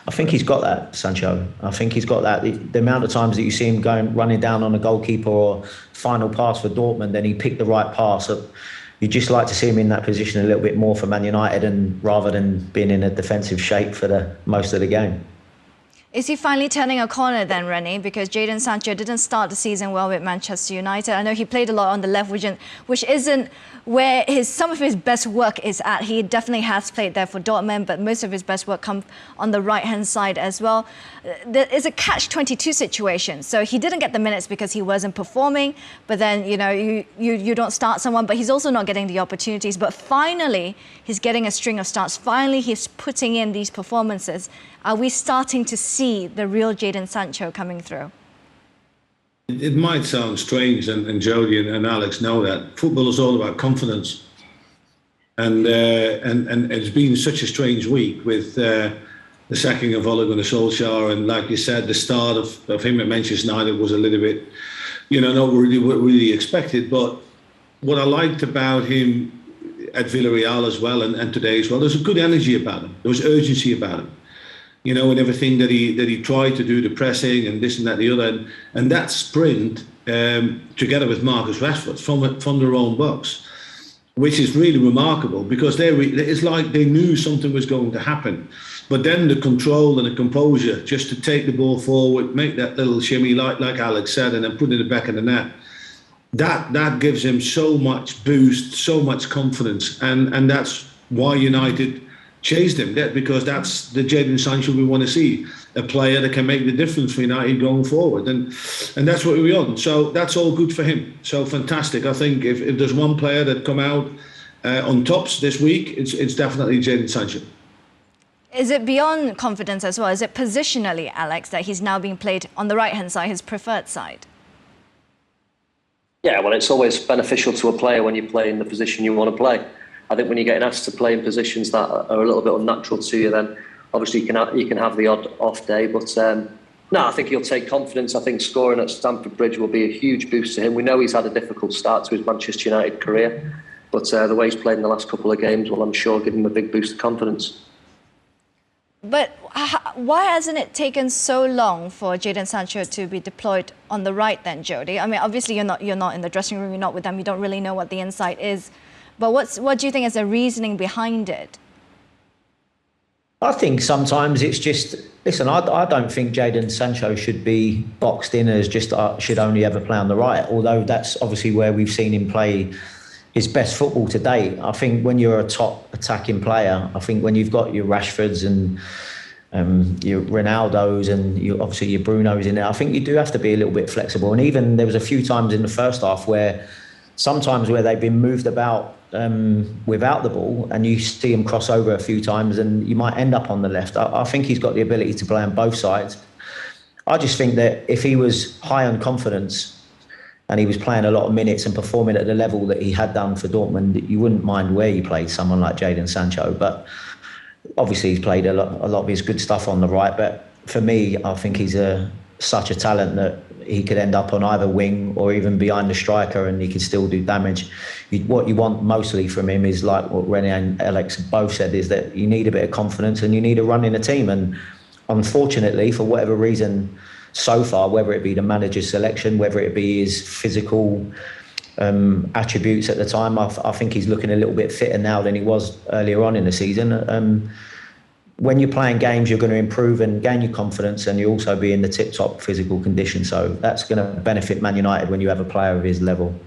I think he's got that, Sancho. I think he's got that. The amount of times that you see him running down on a goalkeeper or final pass for Dortmund, then he picked the right pass. You'd just like to see him in that position a little bit more for Man United, and rather than being in a defensive shape for the most of the game. Is he finally turning a corner then, Rennie? Because Jadon Sancho didn't start the season well with Manchester United. I know he played a lot on the left, which isn't where some of his best work is at. He definitely has played there for Dortmund, but most of his best work comes on the right-hand side as well. There is a catch-22 situation. So he didn't get the minutes because he wasn't performing, but then, you don't start someone, but he's also not getting the opportunities. But finally, he's getting a string of starts. Finally, he's putting in these performances. Are we starting to see the real Jadon Sancho coming through? It might sound strange, and Jodie and Alex know that. Football is all about confidence. And it's been such a strange week with the sacking of Ole Gunnar Solskjaer. And like you said, the start of him at Manchester United was a little bit, not really expected. But what I liked about him at Villarreal as well, and today as well, there's a good energy about him. There was urgency about him. And everything that he tried to do, the pressing and this and that and the other, and that sprint together with Marcus Rashford from their own box, which is really remarkable because it's like they knew something was going to happen, but then the control and the composure just to take the ball forward, make that little shimmy like Alex said, and then put it in the back of the net. That gives him so much boost, so much confidence, and that's why United chased him, because that's the Jadon Sancho we want to see, a player that can make the difference for United going forward, and that's what we want. So that's all good for him. So fantastic. I think if there's one player that come out on tops this week, it's definitely Jadon Sancho. Is it beyond confidence as well? Is it positionally, Alex, that he's now being played on the right-hand side, his preferred side? Yeah, well, it's always beneficial to a player when you play in the position you want to play. I think when you're getting asked to play in positions that are a little bit unnatural to you, then obviously you can have the odd off day. But no, I think he'll take confidence. I think scoring at Stamford Bridge will be a huge boost to him. We know he's had a difficult start to his Manchester United career, but the way he's played in the last couple of games will, I'm sure, give him a big boost of confidence. But why hasn't it taken so long for Jadon Sancho to be deployed on the right then, Jodie? I mean, obviously you're not in the dressing room, you're not with them, you don't really know what the insight is. But what do you think is the reasoning behind it? I think sometimes it's just, listen, I don't think Jadon Sancho should be boxed in as just should only ever play on the right, although that's obviously where we've seen him play his best football to date. I think when you're a top attacking player, I think when you've got your Rashfords and your Ronaldos and obviously your Brunos in there, I think you do have to be a little bit flexible. And even there was a few times in the first half where they've been moved about without the ball, and you see him cross over a few times and you might end up on the left. I think he's got the ability to play on both sides. I just think that if he was high on confidence and he was playing a lot of minutes and performing at the level that he had done for Dortmund, you wouldn't mind where you played someone like Jadon Sancho. But obviously he's played a lot of his good stuff on the right. But for me, I think he's such a talent that he could end up on either wing or even behind the striker, and he could still do damage. What you want mostly from him is, like what Rennie and Alex both said, is that you need a bit of confidence and you need a run in a team. And unfortunately, for whatever reason, so far, whether it be the manager's selection, whether it be his physical attributes at the time, I think he's looking a little bit fitter now than he was earlier on in the season. When you're playing games, you're going to improve and gain your confidence, and you also be in the tip-top physical condition. So that's going to benefit Man United when you have a player of his level.